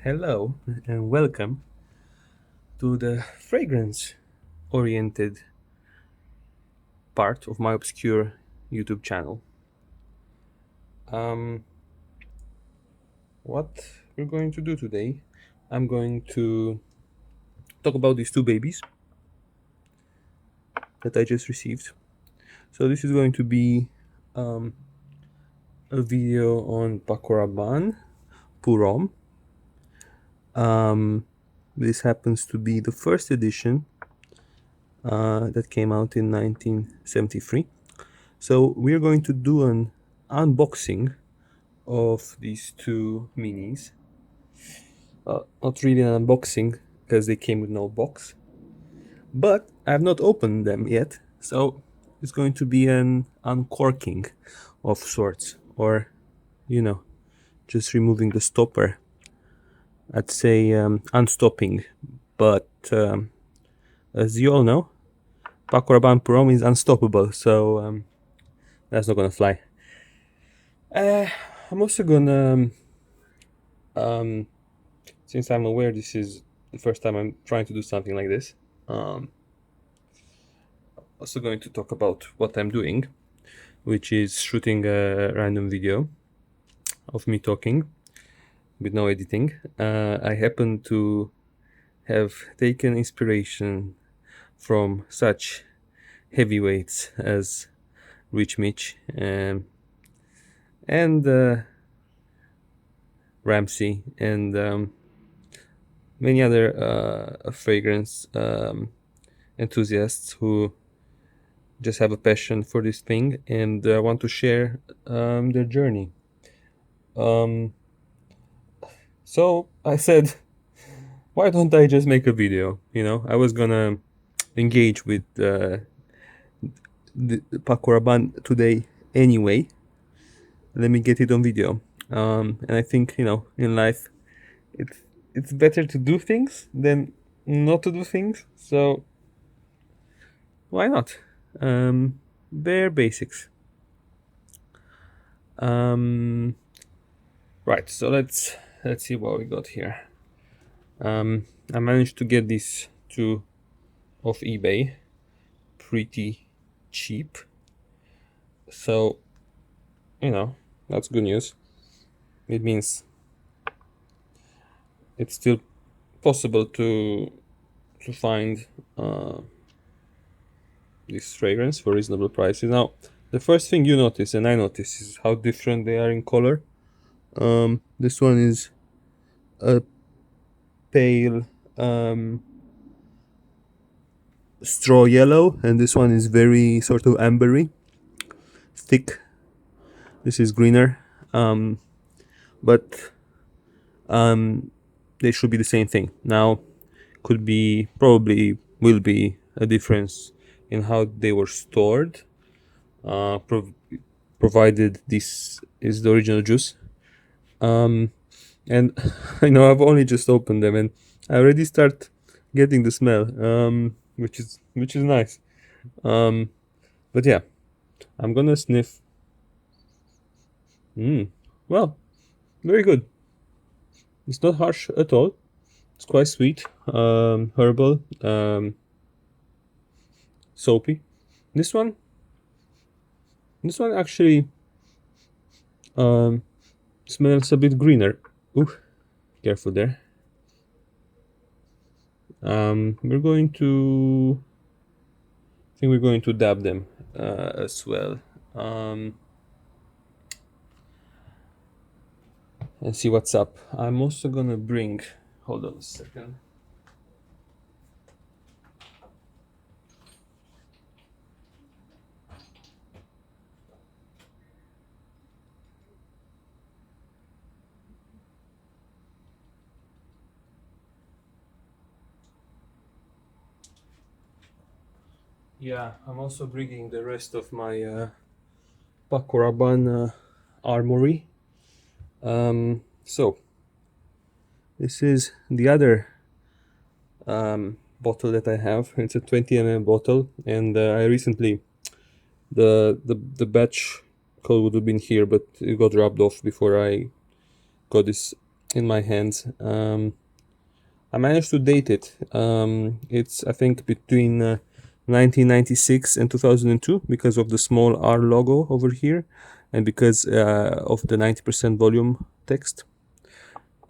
Hello and welcome to the fragrance oriented part of my obscure YouTube channel. Um, what we're going to do today, I'm going to talk about these two babies that I just received. So, this is going to be um, a video on Paco Rabanne pour Homme. This happens to be the first edition that came out in 1973. So we're going to do an unboxing of these two minis. Not really an unboxing because they came with no box, but I have not opened them yet. So it's going to be an uncorking of sorts, or you know, just removing the stopper. I'd say unstopping, but as you all know, Paco Rabanne Prom is unstoppable, so that's not gonna fly. I'm also gonna, since I'm aware this is the first time I'm trying to do something like this, also going to talk about what I'm doing, which is shooting a random video of me talking with no editing. I happen to have taken inspiration from such heavyweights as RichMitch and Ramsey and many other fragrance enthusiasts who just have a passion for this thing and want to share their journey. So I said, why don't I just make a video? I was gonna engage with the Paco Rabanne today anyway. Let me get it on video. And I think in life, it's it's better to do things than not to do things. So why not? Bare basics. Right. So let's see what we got here. I managed to get these two off eBay, pretty cheap. So that's good news. It means it's still possible to find this fragrance for reasonable prices. Now, the first thing you notice, and I notice, is how different they are in color. This one is a pale straw yellow, and this one is very sort of ambery, thick. This is greener, but they should be the same thing. Now, could be, probably will be a difference in how they were stored, provided this is the original juice. And I know I've only just opened them, and I already start getting the smell, which is nice. But yeah, I'm gonna sniff. Well, very good. It's not harsh at all. It's quite sweet, herbal, soapy. This one actually smells a bit greener. Ooh, careful there. We're going to. I think we're going to dab them as well, and see what's up. I'm also gonna bring. Hold on a second. Yeah, I'm also bringing the rest of my Paco Rabanne armory. So this is the other bottle that I have. It's a 20 ml bottle, and I recently the batch code would have been here, but it got rubbed off before I got this in my hands. I managed to date it. It's, I think, between 1996 and 2002 because of the small R logo over here, and because of the 90% volume text.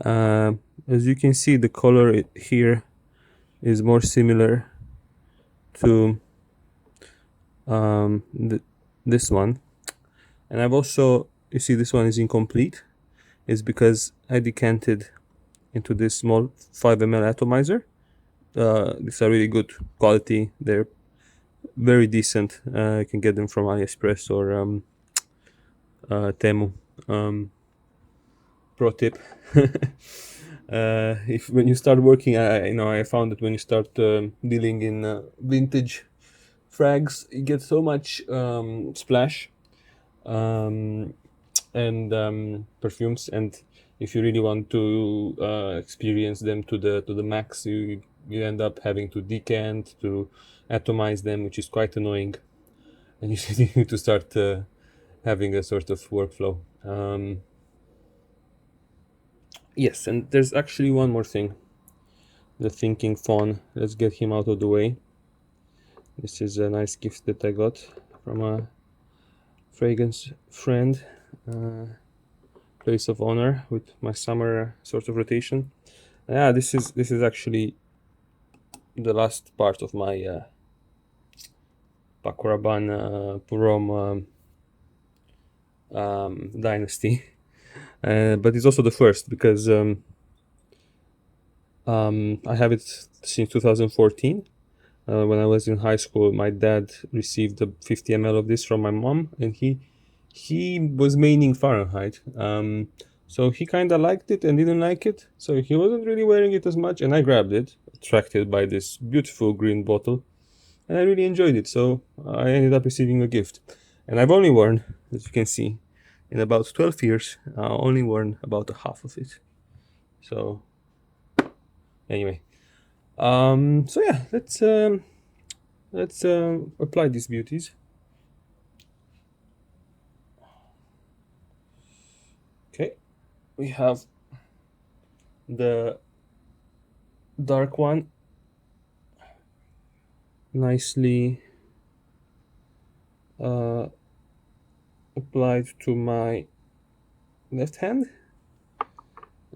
As you can see, the color here is more similar to this one. And I've also, you see, this one is incomplete. It's because I decanted into this small 5 ml atomizer. These are really good quality. They're very decent. You can get them from AliExpress or Temu. Pro tip: if when you start working, I found that when you start dealing in vintage frags, you get so much splash um, and perfumes, and if you really want to experience them to the max, you end up having to decant, to atomize them, which is quite annoying, and you need to start having a sort of workflow. Yes, and there's actually one more thing. The thinking fawn. Let's get him out of the way. This is a nice gift that I got from a fragrance friend. Place of honor with my summer sort of rotation. Yeah, this is actually the last part of my Paco Rabanne Purom dynasty. But it's also the first because I have it since 2014. When I was in high school, my dad received a 50 ml of this from my mom, and he was maining Fahrenheit. So he kind of liked it and didn't like it. So he wasn't really wearing it as much, and I grabbed it, attracted by this beautiful green bottle, and I really enjoyed it. So I ended up receiving a gift, and I've only worn, as you can see, in about 12 years, only worn about a half of it. So anyway, so yeah, let's apply these beauties. Okay, we have the dark one nicely applied to my left hand,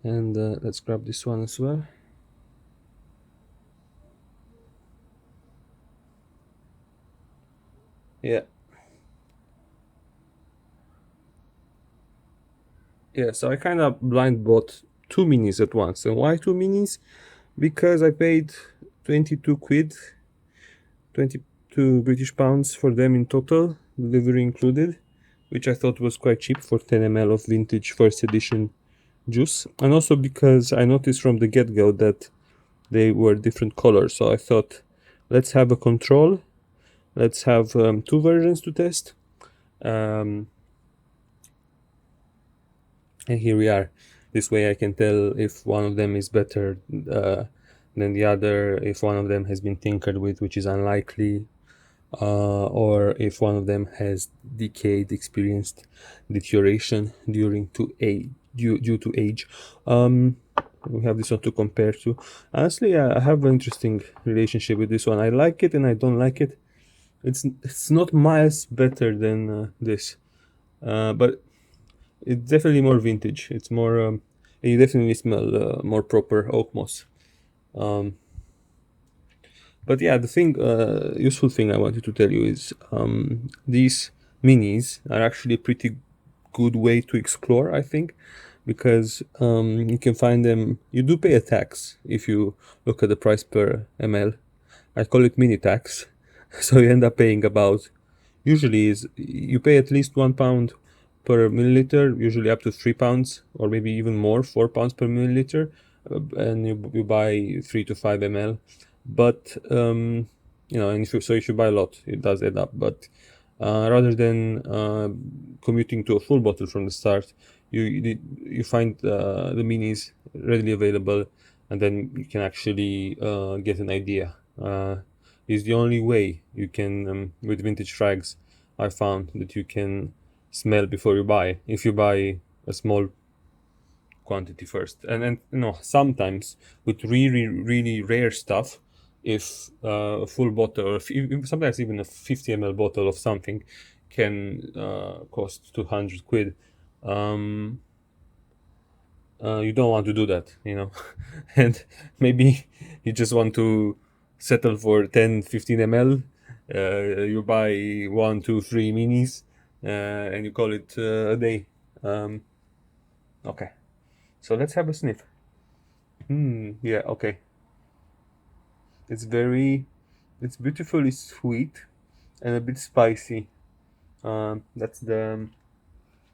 and let's grab this one as well. Yeah, so I kind of blind bought two minis at once. And why two minis? Because I paid 22 quid, 22 British pounds for them in total, delivery included, which I thought was quite cheap for 10 ml of vintage first edition juice. And also because I noticed from the get-go that they were different colors. So I thought, let's have a control. Let's have two versions to test. And here we are. This way I can tell if one of them is better than the other, if one of them has been tinkered with, which is unlikely, or if one of them has decayed, experienced deterioration due to age. We have this one to compare to. Honestly, I have an interesting relationship with this one. I like it and I don't like it. It's not miles better than this, but it's definitely more vintage. It's more, and you definitely smell more proper oak moss. But yeah, the thing, useful thing I wanted to tell you is these minis are actually a pretty good way to explore, I think, because you can find them. You do pay a tax if you look at the price per ml. I call it mini tax, so you end up paying about. Usually, is you pay at least £1 per milliliter, usually up to £3, or maybe even more, £4 per milliliter, and you buy 3 to 5 ml. But and if you buy a lot, it does add up. But rather than commuting to a full bottle from the start, you find the minis readily available, and then you can actually get an idea. Is the only way you can with vintage frags. I found that you can smell before you buy. If you buy a small quantity first, and sometimes with really rare stuff, if a full bottle, or sometimes even a 50 ml bottle of something can cost 200 quid. Um, you don't want to do that, and maybe you just want to settle for 10, 15 ml. You buy one, two, three minis, and you call it a day. Okay, so let's have a sniff. Yeah, okay. It's it's beautifully sweet and a bit spicy. That's the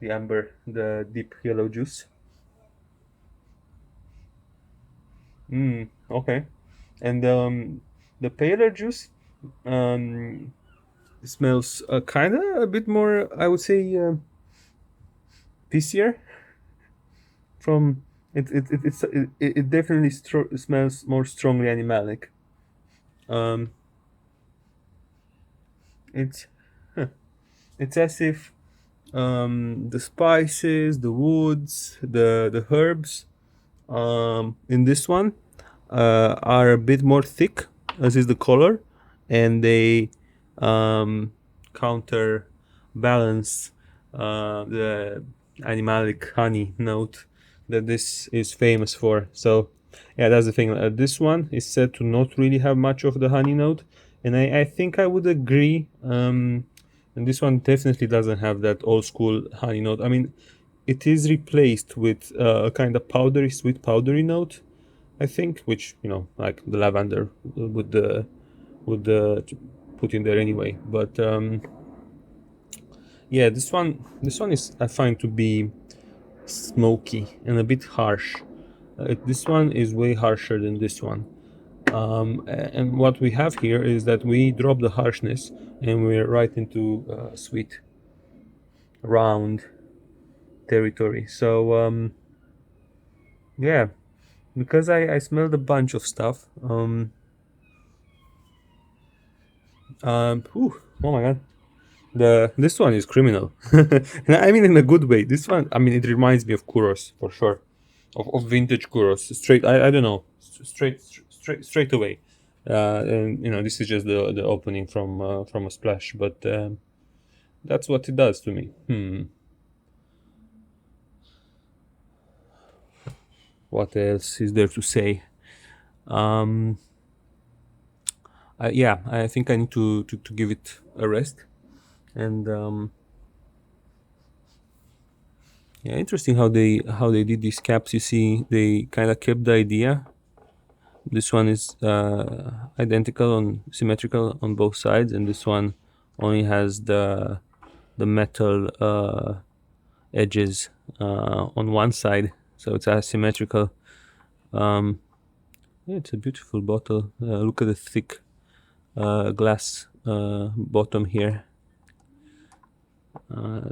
amber, the deep yellow juice. Okay. And the paler juice um, smells kind of a bit more, I would say, pissier. From it definitely smells more strongly animalic. Um, it's huh, it's as if the spices, the woods, the herbs in this one are a bit more thick, as is the color, and they um, counterbalance the animalic honey note that this is famous for. So, yeah, that's the thing. This one is said to not really have much of the honey note, and I think I would agree. And this one definitely doesn't have that old school honey note. I mean, it is replaced with a kind of powdery, sweet powdery note, I think, which like the lavender would put in there anyway. But yeah, this one is, I find, to be smoky and a bit harsh. This one is way harsher than this one. And what we have here is that we drop the harshness and we're right into sweet, round territory. So yeah, because I smelled a bunch of stuff. Oh my god, this one is criminal. I mean, in a good way. This one, I mean, it reminds me of Kuros for sure, of vintage Kuros. Straight, I don't know, straight away. And this is just the opening from a splash, but that's what it does to me. What else is there to say? Um, yeah, I think I need to give it a rest. And yeah, interesting how they did these caps. You see, they kind of kept the idea. This one is identical on symmetrical on both sides, and this one only has the metal edges on one side, so it's asymmetrical. Yeah, it's a beautiful bottle. Look at the thick glass bottom here.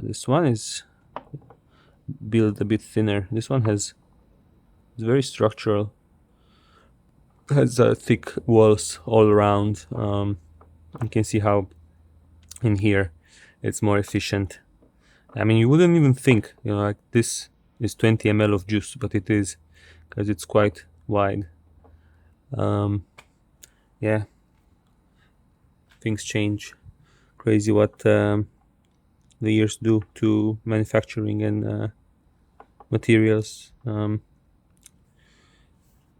This one is built a bit thinner. This one is very structural. Has thick walls all around. You can see how in here it's more efficient. I mean, you wouldn't even think, like this is 20 ml of juice, but it is, because it's quite wide. Yeah, things change. Crazy what the years do to manufacturing and materials.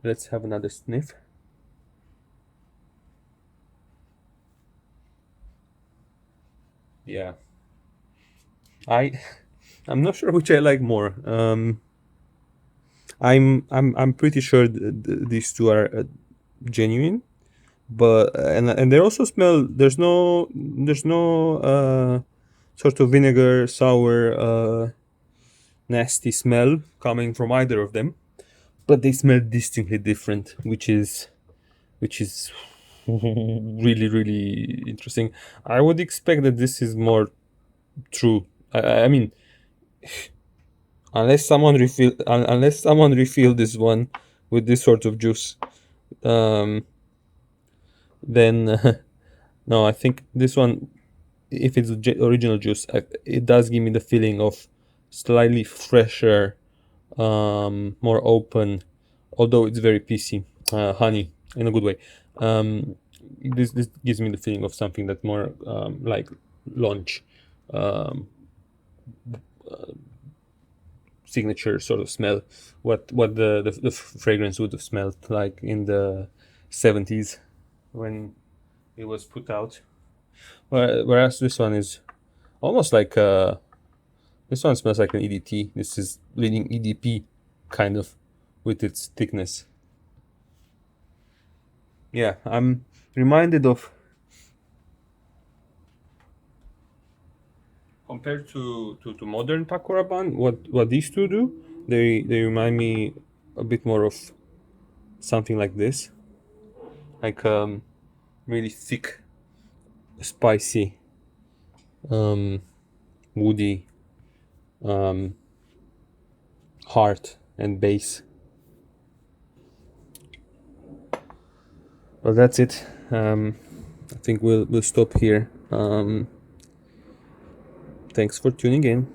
Let's have another sniff. Yeah, I'm not sure which I like more. I'm pretty sure these two are genuine, but and they also smell. There's no sort of vinegar, sour, nasty smell coming from either of them, but they smell distinctly different, which is really interesting. I would expect that this is more true. I mean, unless someone refill this one with this sort of juice, um, then no, I think this one, if it's original juice, it does give me the feeling of slightly fresher more open, although it's very PC, honey in a good way. Um, this gives me the feeling of something that's more like launch signature sort of smell. What the fragrance would have smelled like in the 70s when it was put out. Whereas this one is almost like this one smells like an EDT. This is leading EDP kind of with its thickness. Yeah, I'm reminded of, compared to modern Paco Rabanne, what these two do. They remind me a bit more of something like this, like really thick, spicy, um, woody, um, heart and bass. Well, that's it. I think we'll stop here. Thanks for tuning in.